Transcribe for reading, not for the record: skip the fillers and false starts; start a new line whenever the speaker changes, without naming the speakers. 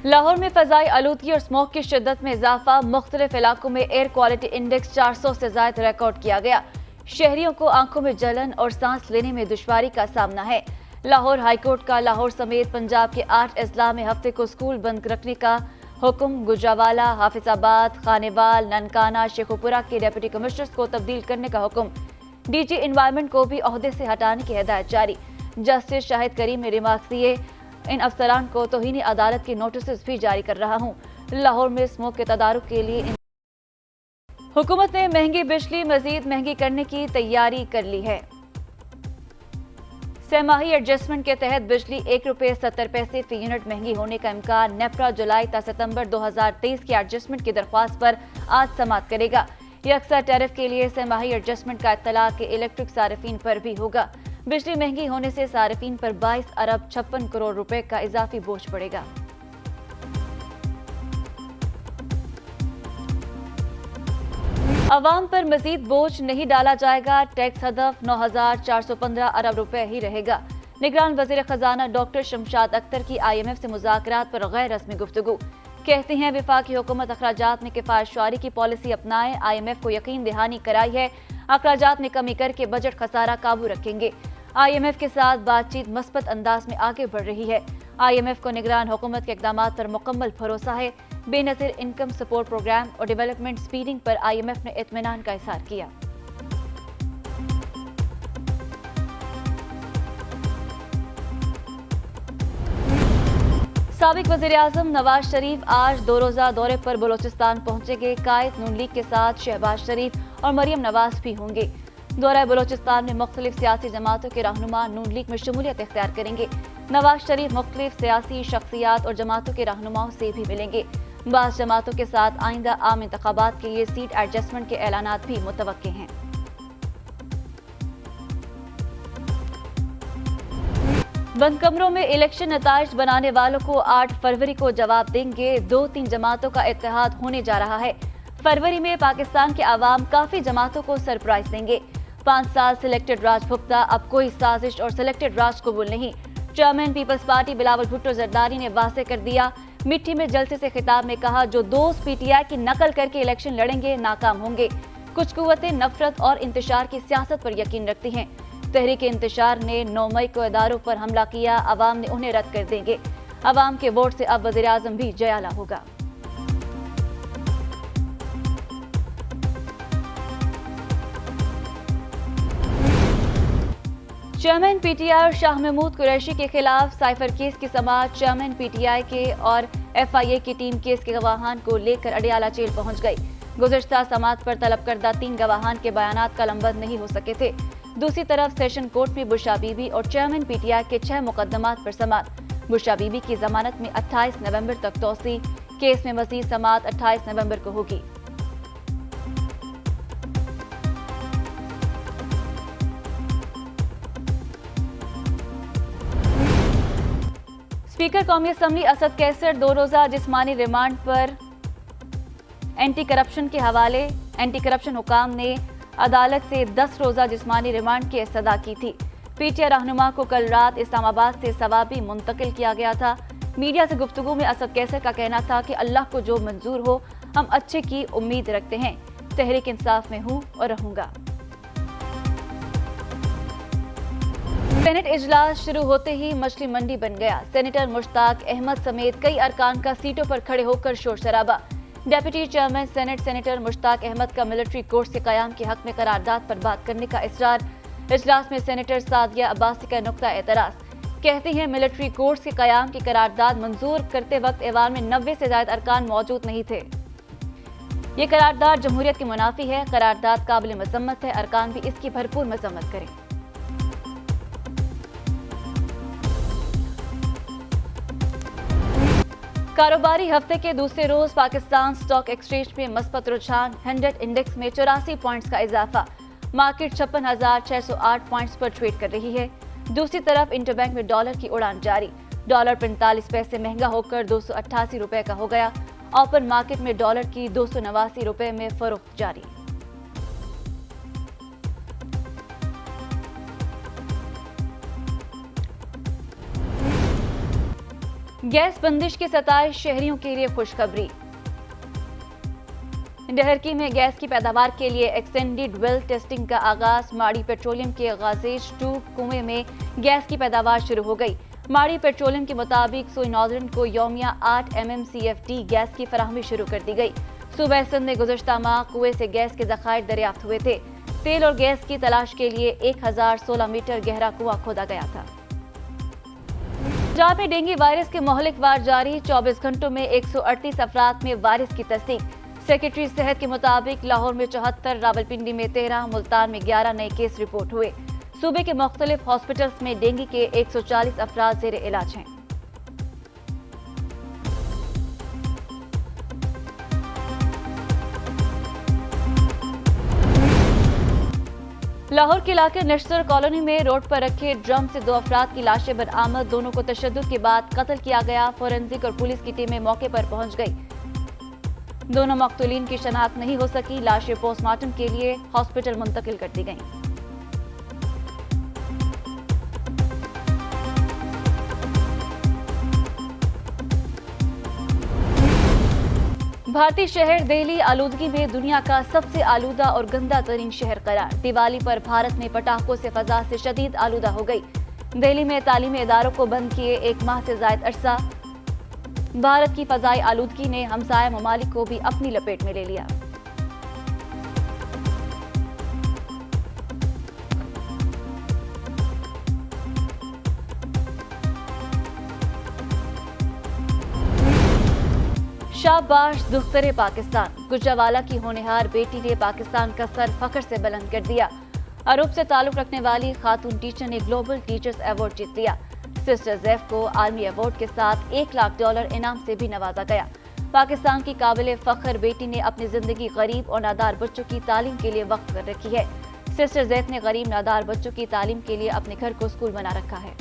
लाहौर में फजाई आलूदगी और स्मोक की शिद्दत में इजाफा, मुख्तलिफ इलाकों में एयर क्वालिटी इंडेक्स 400 से ज्यादा रिकॉर्ड किया गया। शहरियों को आंखों में जलन और सांस लेने में दुश्वारी का सामना है। लाहौर हाईकोर्ट का लाहौर समेत पंजाब के 8 अजला में हफ्ते को स्कूल बंद रखने का हुक्म। गुजरावाला, हाफिजाबाद, खानेवाल, ननकाना, शेखुपुरा के डिप्टी कमिश्नर्स को तब्दील करने का हुक्म। डीजी एनवायरमेंट को भी ओहदे से हटाने की हिदायत जारी। जस्टिस शाहिद करीम ने रिमार्क्स दिए, इन अफसरान को तौहीन अदालत के नोटिस भी जारी कर रहा हूँ। लाहौर में स्मोक के तदारुक के लिए हुकूमत ने महंगी बिजली मजीद महंगी करने की तैयारी कर ली है। सहमाही एडजस्टमेंट के तहत बिजली ₹1.70 फी यूनिट महंगी होने का इम्कान। नेपरा जुलाई ता सितंबर 2023 की एडजस्टमेंट की दरख्वास्त पर आज समाअत करेगा। यकसा टैरिफ के लिए सहमाही एडजस्टमेंट का इत्तला के इलेक्ट्रिक सारिफीन पर भी होगा। बिजली महंगी होने से सारिफीन पर 22 अरब 56 करोड़ रुपए का इजाफी बोझ पड़ेगा। अवाम पर मजीद बोझ नहीं डाला जाएगा। टैक्स हदफ 9,415 अरब रुपए ही रहेगा। निगरान वजीर खजाना डॉक्टर शमशाद अख्तर की IMF से मुज़ाकरात पर गैर रस्मी गुफ्तगू। कहते हैं वफाकी हुकूमत अखराजात में किफायतशारी की पॉलिसी अपनाएं। IMF को यकीन दहानी कराई है, अखराजात में कमी करके बजट खसारा काबू रखेंगे। IMF के साथ बातचीत मस्बत अंदाज में आगे बढ़ रही है। IMF को निगरान हुकूमत के इक़दामात पर मुकम्मल भरोसा है। बेनज़ीर इनकम सपोर्ट प्रोग्राम और डेवलपमेंट स्पीडिंग पर IMF ने इत्मीनान का इज़हार किया। साबिक वज़ीर आज़म नवाज शरीफ आज 2 रोज़ा दौरे पर बलोचिस्तान पहुंचेंगे। कायद नून लीग के साथ शहबाज शरीफ और मरियम नवाज भी होंगे। दौरा बलोचिस्तान में मुख्तलिफ सियासी जमातों के रहनुमा नून लीग में शमूलियत इख्तियार करेंगे। नवाज शरीफ मुख्तलिफ सियासी शख्सियात और जमातों के रहनुमाओं से भी मिलेंगे। बाज़ जमातों के साथ आइंदा आम इंतखाबात के लिए सीट एडजस्टमेंट के ऐलानात भी मुतवक्के हैं। बंद कमरों में इलेक्शन नताइज बनाने वालों को 8 फरवरी को जवाब देंगे। 2-3 जमातों का इत्तेहाद होने जा रहा है। फरवरी में पाकिस्तान के अवाम काफी जमातों को सरप्राइज देंगे। 5 साल सिलेक्टेड राज भुगता, अब कोई साजिश और सिलेक्टेड राज कबूल नहीं। चेयरमैन पीपल्स पार्टी बिलावल भुट्टो जरदारी ने वाज़ेह कर दिया। मिट्टी में जलसे से खिताब में कहा, जो दोस्त PTI की नकल करके इलेक्शन लड़ेंगे नाकाम होंगे। कुछ कुव्वतें नफरत और इंतशार की सियासत पर यकीन रखती हैं। तहरीक इंतशार ने 9 मई को इदारों पर हमला किया, अवाम ने उन्हें रद्द कर देंगे। अवाम के वोट से अब वज़ीर आज़म भी जयाला होगा। चेयरमैन PTI और शाह महमूद कुरैशी के खिलाफ साइफर केस की समाअत। चेयरमैन PTI के और FIA की टीम केस के गवाहान को लेकर अडियाला जेल पहुंच गई। गुज़श्ता समाअत पर तलब करदा 3 गवाहान के बयानात कलमबंद नहीं हो सके थे। दूसरी तरफ सेशन कोर्ट में बुशरा बीबी और चेयरमैन PTI के 6 मुकदमात पर समाअत। बुशरा बीबी की जमानत में 28 नवंबर तक तौसी। केस में मजीद समाअत 28 नवंबर को होगी। स्पीकर कौमी असम्बली असद कैसर 2 रोज़ा जिस्मानी रिमांड पर। एंटी करप्शन के हवाले एंटी करप्शन हुकाम ने अदालत से 10 रोज़ा जिस्मानी रिमांड की इस्तदा की थी। PTI रहनुमा को कल रात इस्लामाबाद से सवाबी मुंतकिल किया गया था। मीडिया से गुफ्तगू में असद कैसर का कहना था कि अल्लाह को जो मंजूर हो, हम अच्छे की उम्मीद रखते हैं। तहरीक इंसाफ में हूँ और रहूंगा। सेनेट इजलास शुरू होते ही मछली मंडी बन गया। सेनेटर मुश्ताक अहमद समेत कई अरकान का सीटों पर खड़े होकर शोर शराबा। Deputy chairman senate senator Mushtaq Ahmad का मिलिट्री कोर्ट के कयाम के हक में करारदाद पर बात करने का इसरार। इजलास में सेनेटर सादिया अब्बासी का नुक्ता एतराज। कहते हैं मिलिट्री कोर्ट के कयाम की करारदाद मंजूर करते वक्त ऐवान में 90 से ज्यादा अरकान मौजूद नहीं थे। ये करारदाद जमहूरियत की मुनाफी है। करारदाद काबिल मजम्मत है। अरकान भी इसकी भरपूर मजम्मत करें। कारोबारी हफ्ते के दूसरे रोज पाकिस्तान स्टॉक एक्सचेंज में मस्बत रुझान। 100 इंडेक्स में 84 पॉइंट्स का इजाफा। मार्केट 56,608 पॉइंट्स पर ट्रेड कर रही है। दूसरी तरफ इंटरबैंक में डॉलर की उड़ान जारी। डॉलर 45 पैसे महंगा होकर 288 रुपए का हो गया। ओपन मार्केट में डॉलर की 289 रुपए में फरोख्त जारी। गैस बंदिश के 27 शहरियों के लिए खुशखबरी। डहरकी में गैस की पैदावार के लिए एक्सटेंडेड वेल टेस्टिंग का आगाज। माड़ी पेट्रोलियम के गाजेज 2 कुएं में गैस की पैदावार शुरू हो गई। माड़ी पेट्रोलियम के मुताबिक सोई नॉर्दर्न को यौमिया 8 MMCFD गैस की फराहमी शुरू कर दी गई। सूबा सिंध में गुज़श्ता माह कुएं से गैस के ज़खायर दरियाफ्त हुए थे। तेल और गैस की तलाश के लिए 1016 मीटर गहरा कुआं खोदा गया था। पंजाब में डेंगू वायरस के मोहलिक वार जारी। 24 घंटों में 138 अफराद में वायरस की तस्दीक। सेक्रेटरी सेहत के मुताबिक लाहौर में 74, रावलपिंडी में 13, मुल्तान में 11 नए केस रिपोर्ट हुए। सूबे के मुख्तलिफ हॉस्पिटल्स में डेंगू के 140 अफराद ज़ेर इलाज हैं। लाहौर के इलाके नशतर कॉलोनी में रोड पर रखे ड्रम से 2 अफराद की लाशें बरामद। दोनों को तशद्दुद के बाद कत्ल किया गया। फोरेंसिक और पुलिस की टीमें मौके पर पहुंच गई। दोनों मकतूलीन की शनाख्त नहीं हो सकी। लाशें पोस्टमार्टम के लिए हॉस्पिटल मुंतकिल कर दी गईं। भारतीय शहर दिल्ली आलूदगी में दुनिया का सबसे आलूदा और गंदा तरीन शहर करार। दिवाली पर भारत में पटाखों से फजा से शदीद आलूदा हो गई। दिल्ली में तालीमी इदारों को बंद किए 1 माह से जायद अरसा। भारत की फजाई आलूदगी ने हमसाया ममालिक को भी अपनी लपेट में ले लिया। शाबाश दुख्तरे पाकिस्तान। गुजरावाला की होनहार बेटी ने पाकिस्तान का सर फख्र से बुलंद कर दिया। अरब से ताल्लुक रखने वाली खातून टीचर ने ग्लोबल टीचर्स अवार्ड जीत लिया। सिस्टर जैफ को आर्मी अवार्ड के साथ $1 लाख इनाम से भी नवाजा गया। पाकिस्तान की काबिल फख्र बेटी ने अपनी जिंदगी गरीब और नादार बच्चों की तालीम के लिए वक्फ कर रखी है। सिस्टर जैफ ने गरीब नादार बच्चों की तालीम के लिए अपने घर को स्कूल बना रखा है।